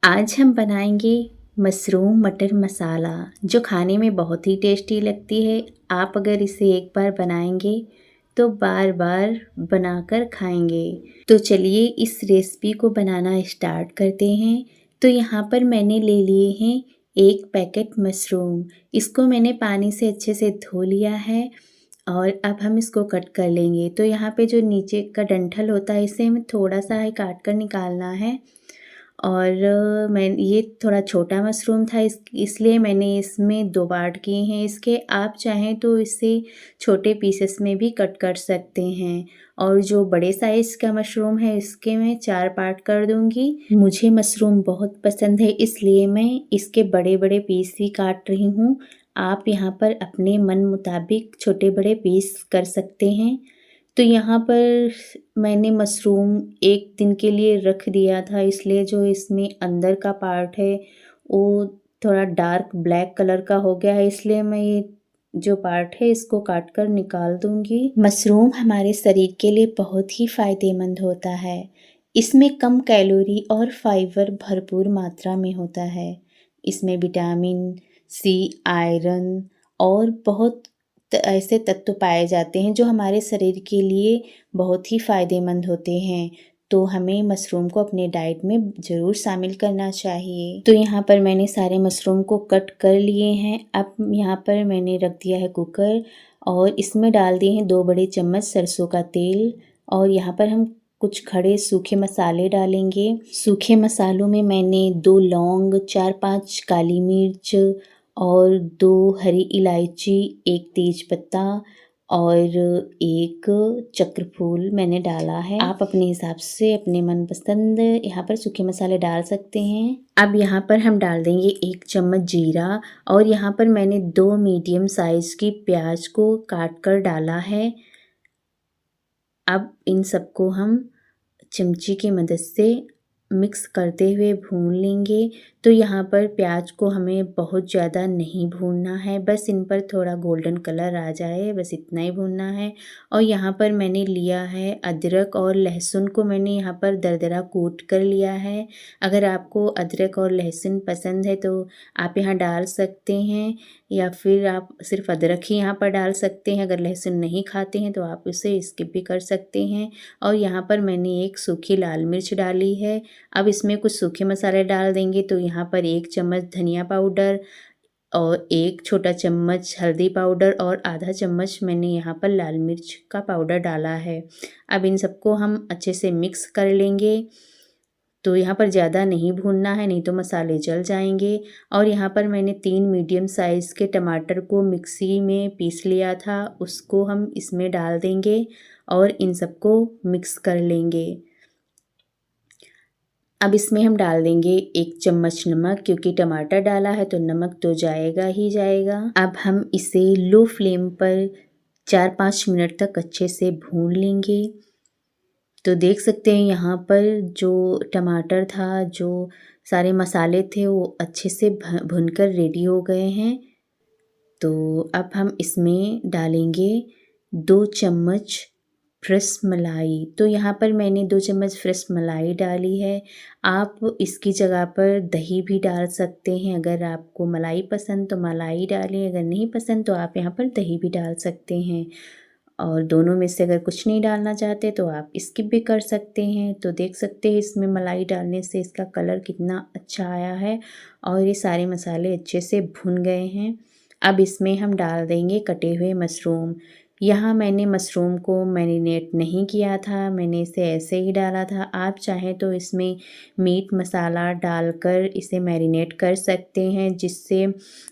आज हम बनाएंगे मशरूम मटर मसाला, जो खाने में बहुत ही टेस्टी लगती है। आप अगर इसे एक बार बनाएंगे तो बार बार बनाकर खाएंगे। तो चलिए इस रेसिपी को बनाना स्टार्ट करते हैं। तो यहाँ पर मैंने ले लिए हैं 1 पैकेट मशरूम। इसको मैंने पानी से अच्छे से धो लिया है और अब हम इसको कट कर लेंगे। तो यहाँ पे जो नीचे का डंठल होता है इसे हमें थोड़ा सा ही काट कर निकालना है। और मैं ये थोड़ा छोटा मशरूम था इसलिए मैंने इसमें 2 पार्ट किए हैं इसके। आप चाहें तो इसे छोटे पीसेस में भी कट कर सकते हैं। और जो बड़े साइज़ का मशरूम है इसके मैं 4 पार्ट कर दूंगी। मुझे मशरूम बहुत पसंद है इसलिए मैं इसके बड़े बड़े पीस ही काट रही हूँ। आप यहाँ पर अपने मन मुताबिक छोटे बड़े पीस कर सकते हैं। तो यहाँ पर मैंने मशरूम 1 दिन के लिए रख दिया था, इसलिए जो इसमें अंदर का पार्ट है वो थोड़ा डार्क ब्लैक कलर का हो गया है, इसलिए मैं ये जो पार्ट है इसको काट कर निकाल दूंगी। मशरूम हमारे शरीर के लिए बहुत ही फ़ायदेमंद होता है। इसमें कम कैलोरी और फाइबर भरपूर मात्रा में होता है। इसमें विटामिन सी, आयरन और बहुत ऐसे तत्व पाए जाते हैं जो हमारे शरीर के लिए बहुत ही फ़ायदेमंद होते हैं। तो हमें मशरूम को अपने डाइट में ज़रूर शामिल करना चाहिए। तो यहाँ पर मैंने सारे मशरूम को कट कर लिए हैं। अब यहाँ पर मैंने रख दिया है कुकर और इसमें डाल दिए हैं 2 बड़े चम्मच सरसों का तेल। और यहाँ पर हम कुछ खड़े सूखे मसाले डालेंगे। सूखे मसालों में मैंने 2 लौंग, 4-5 काली मिर्च और 2 हरी इलायची, 1 तेज पत्ता और 1 चक्रफूल मैंने डाला है। आप अपने हिसाब से अपने मनपसंद यहाँ पर सूखे मसाले डाल सकते हैं। अब यहाँ पर हम डाल देंगे 1 चम्मच जीरा और यहाँ पर मैंने 2 मीडियम साइज़ की प्याज को काट कर डाला है। अब इन सबको हम चमची की मदद से मिक्स करते हुए भून लेंगे। तो यहाँ पर प्याज को हमें बहुत ज़्यादा नहीं भूनना है, बस इन पर थोड़ा गोल्डन कलर आ जाए, बस इतना ही भूनना है। और यहाँ पर मैंने लिया है अदरक और लहसुन को मैंने यहाँ पर दरदरा कूट कर लिया है। अगर आपको अदरक और लहसुन पसंद है तो आप यहाँ डाल सकते हैं, या फिर आप सिर्फ अदरक ही यहाँ पर डाल सकते हैं। अगर लहसुन नहीं खाते हैं तो आप उसे स्किप भी कर सकते हैं। और यहाँ पर मैंने 1 सूखी लाल मिर्च डाली है। अब इसमें कुछ सूखे मसाले डाल देंगे। तो यहाँ पर 1 चम्मच धनिया पाउडर और 1 छोटा चम्मच हल्दी पाउडर और आधा चम्मच मैंने यहाँ पर लाल मिर्च का पाउडर डाला है। अब इन सबको हम अच्छे से मिक्स कर लेंगे। तो यहाँ पर ज़्यादा नहीं भूनना है, नहीं तो मसाले जल जाएंगे। और यहाँ पर मैंने 3 मीडियम साइज़ के टमाटर को मिक्सी में पीस लिया था, उसको हम इसमें डाल देंगे और इन सबको मिक्स कर लेंगे। अब इसमें हम डाल देंगे 1 चम्मच नमक, क्योंकि टमाटर डाला है तो नमक तो जाएगा ही जाएगा। अब हम इसे लो फ्लेम पर 4-5 मिनट तक अच्छे से भून लेंगे। तो देख सकते हैं यहाँ पर जो टमाटर था, जो सारे मसाले थे वो अच्छे से भुनकर रेडी हो गए हैं। तो अब हम इसमें डालेंगे 2 चम्मच फ्रेश मलाई। तो यहाँ पर मैंने 2 चम्मच फ्रेश मलाई डाली है। आप इसकी जगह पर दही भी डाल सकते हैं। अगर आपको मलाई पसंद तो मलाई डालें, अगर नहीं पसंद तो आप यहाँ पर दही भी डाल सकते हैं। और दोनों में से अगर कुछ नहीं डालना चाहते तो आप स्किप भी कर सकते हैं। तो देख सकते हैं इसमें मलाई डालने से इसका कलर कितना अच्छा आया है और ये सारे मसाले अच्छे से भुन गए हैं। अब इसमें हम डाल देंगे कटे हुए मशरूम। यहाँ मैंने मशरूम को मैरिनेट नहीं किया था, मैंने इसे ऐसे ही डाला था। आप चाहें तो इसमें मीट मसाला डालकर इसे मैरिनेट कर सकते हैं, जिससे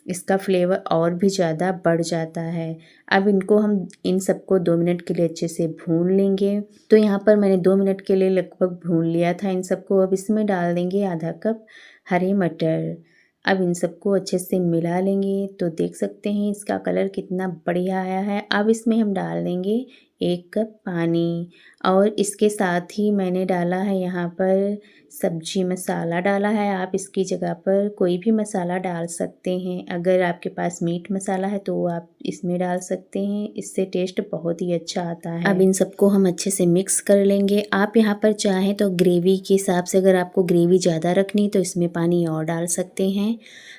इसका फ्लेवर और भी ज़्यादा बढ़ जाता है। अब इनको हम इन सबको 2 मिनट के लिए अच्छे से भून लेंगे। तो यहाँ पर मैंने 2 मिनट के लिए लगभग भून लिया था इन सबको। अब इसमें डाल देंगे आधा कप हरे मटर। अब इन सबको अच्छे से मिला लेंगे। तो देख सकते हैं इसका कलर कितना बढ़िया आया है। अब इसमें हम डाल देंगे 1 कप पानी और इसके साथ ही मैंने डाला है यहाँ पर सब्जी मसाला डाला है। आप इसकी जगह पर कोई भी मसाला डाल सकते हैं। अगर आपके पास मीट मसाला है तो आप इसमें डाल सकते हैं, इससे टेस्ट बहुत ही अच्छा आता है। अब इन सबको हम अच्छे से मिक्स कर लेंगे। आप यहाँ पर चाहें तो ग्रेवी के हिसाब से, अगर आपको ग्रेवी ज़्यादा रखनी तो इसमें पानी और डाल सकते हैं।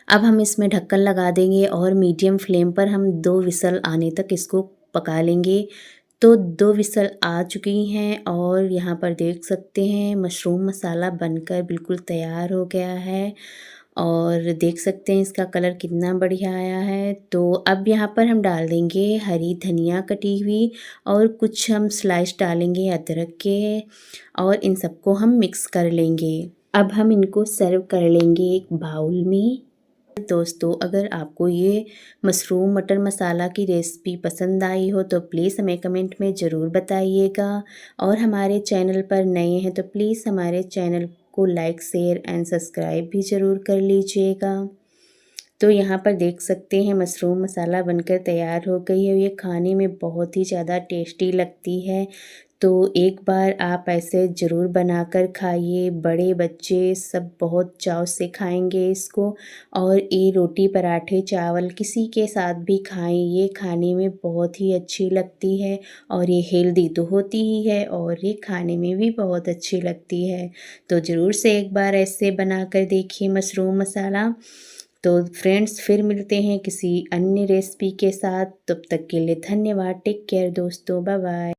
अब हम इसमें ढक्कन लगा देंगे और मीडियम फ्लेम पर हम 2 विसल आने तक इसको पका लेंगे। तो 2 विसल आ चुकी हैं और यहाँ पर देख सकते हैं मशरूम मसाला बनकर बिल्कुल तैयार हो गया है और देख सकते हैं इसका कलर कितना बढ़िया आया है। तो अब यहाँ पर हम डाल देंगे हरी धनिया कटी हुई और कुछ हम स्लाइस डालेंगे अदरक के और इन सबको हम मिक्स कर लेंगे। अब हम इनको सर्व कर लेंगे एक बाउल में। दोस्तों, अगर आपको ये मशरूम मटर मसाला की रेसिपी पसंद आई हो तो प्लीज़ हमें कमेंट में ज़रूर बताइएगा और हमारे चैनल पर नए हैं तो प्लीज़ हमारे चैनल को लाइक शेयर एंड सब्सक्राइब भी ज़रूर कर लीजिएगा। तो यहाँ पर देख सकते हैं मशरूम मसाला बनकर तैयार हो गई है। ये खाने में बहुत ही ज़्यादा टेस्टी लगती है। तो एक बार आप ऐसे ज़रूर बनाकर खाइए, बड़े बच्चे सब बहुत चाव से खाएंगे इसको और ये रोटी पराठे चावल किसी के साथ भी खाएं, ये खाने में बहुत ही अच्छी लगती है और ये हेल्दी तो होती ही है और ये खाने में भी बहुत अच्छी लगती है। तो ज़रूर से एक बार ऐसे बनाकर देखिए मशरूम मसाला। तो फ्रेंड्स, फिर मिलते हैं किसी अन्य रेसिपी के साथ। तब तक के लिए धन्यवाद। टेक केयर दोस्तों, बाय बाय।